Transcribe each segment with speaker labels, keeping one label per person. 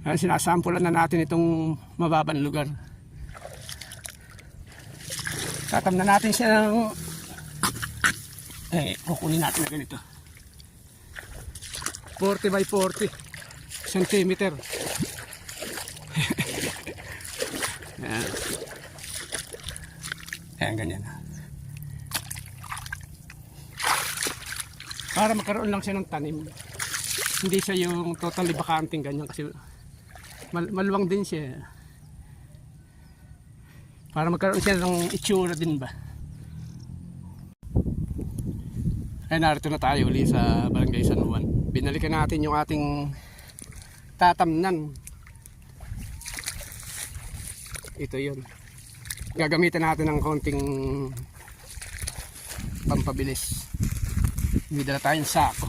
Speaker 1: Sinasampulan na natin itong mababang lugar. Tatam na natin siya ng kukunin natin na ganito 40 by 40 centimeter. Ayan. Ayan, ganyan. Para magkaroon lang siya ng tanim. Hindi siya yung totally bakanting ganyan kasi maluwang din siya. Para magkaroon siya ng itsura din ba. Ay, narito na tayo uli sa Barangay San Juan. Binalikan natin yung ating tatamnan. Ito yun. Gagamitan natin ng konting pampabilis. May dala tayong sako.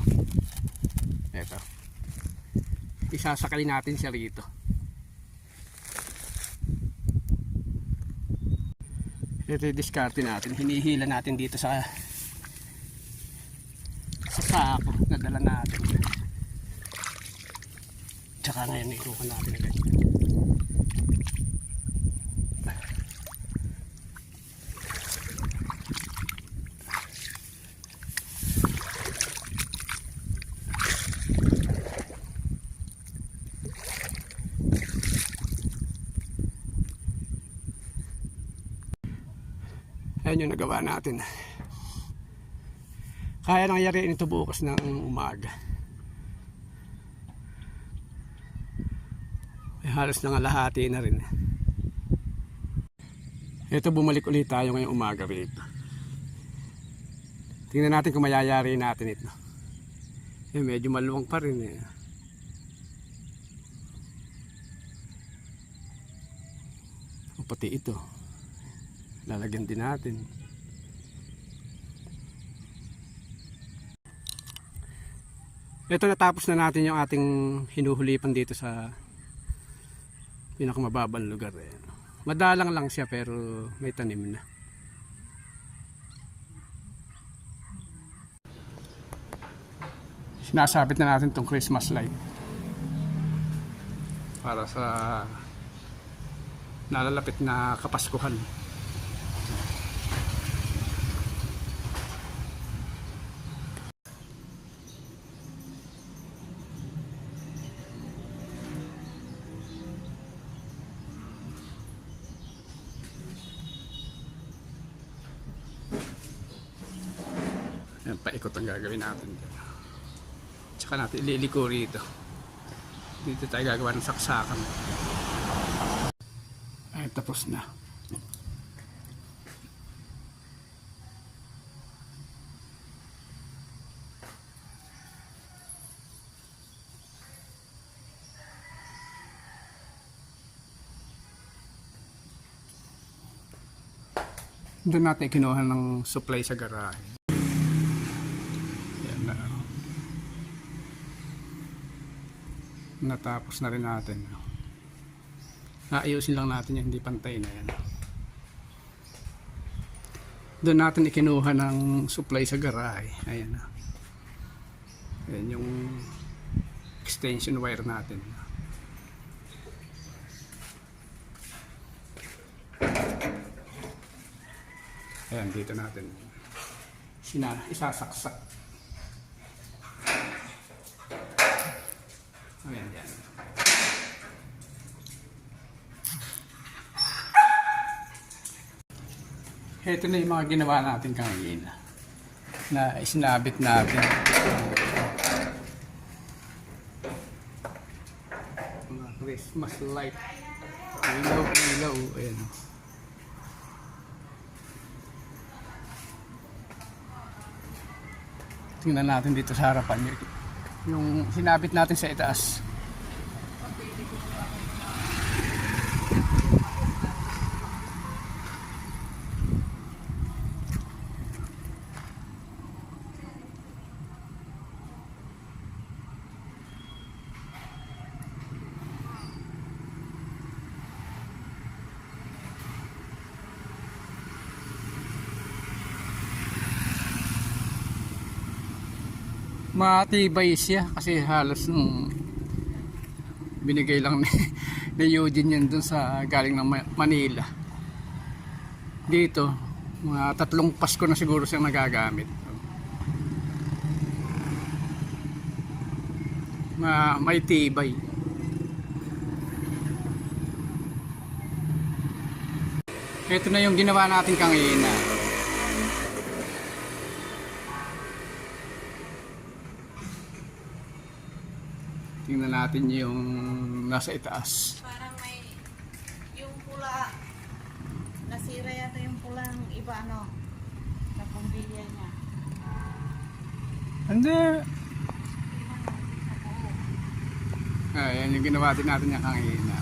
Speaker 1: Ito. Isasakali natin siya rito. Ito yung diskarte natin. Hinihila natin dito sa sako na dala natin. Tsaka ngayon ikuha natin agad. Ayan yung nagawa natin. Kaya nangyariin ito bukas ng umaga. Halos nangalahati na rin. Ito, bumalik ulit tayo ngayong umaga rito. Tingnan natin kung mayayari natin ito. Medyo maluwang pa rin eh. Pati ito lalagyan din natin. Ito, natapos na natin yung ating hinuhulipan dito sa pinakamababang lugar eh. Madalang lang siya pero may tanim na. Sinasabit na natin tong Christmas light para sa nalalapit na Kapaskuhan. Ayan, paikot ang gagawin natin. Tsaka natin ililiko rito. Dito tayo gagawa ng saksakan. Ay, tapos na. Doon natin kinuha ng supply sa garahe. Yan na. Natapos na rin natin. Naayusin lang natin yung hindi pantay na yan. Doon natin ikinuha ng supply sa garahe. Ayan na. Ayan yung extension wire natin. Ayan, dito natin isasaksak. Ayan, yan. Ito na yung mga ginawa natin kanina na isinabit natin. Mga Christmas light. Ilaw, ilaw. Ayan. Tingnan natin dito sa harapan yung sinabit natin sa itaas. Matibay siya kasi halos Binigay lang ni Eugene yan dun sa galing ng Manila. Dito, mga 3 Pasko na siguro siyang nagagamit. May tibay. Ito na yung ginawa natin kanina. Tingnan natin yung nasa itaas.
Speaker 2: Parang may yung pula, nasira yata yung pulang iba ano, sa pumbilya niya.
Speaker 1: Hindi. Ayan yung ginawa din natin yung kanina.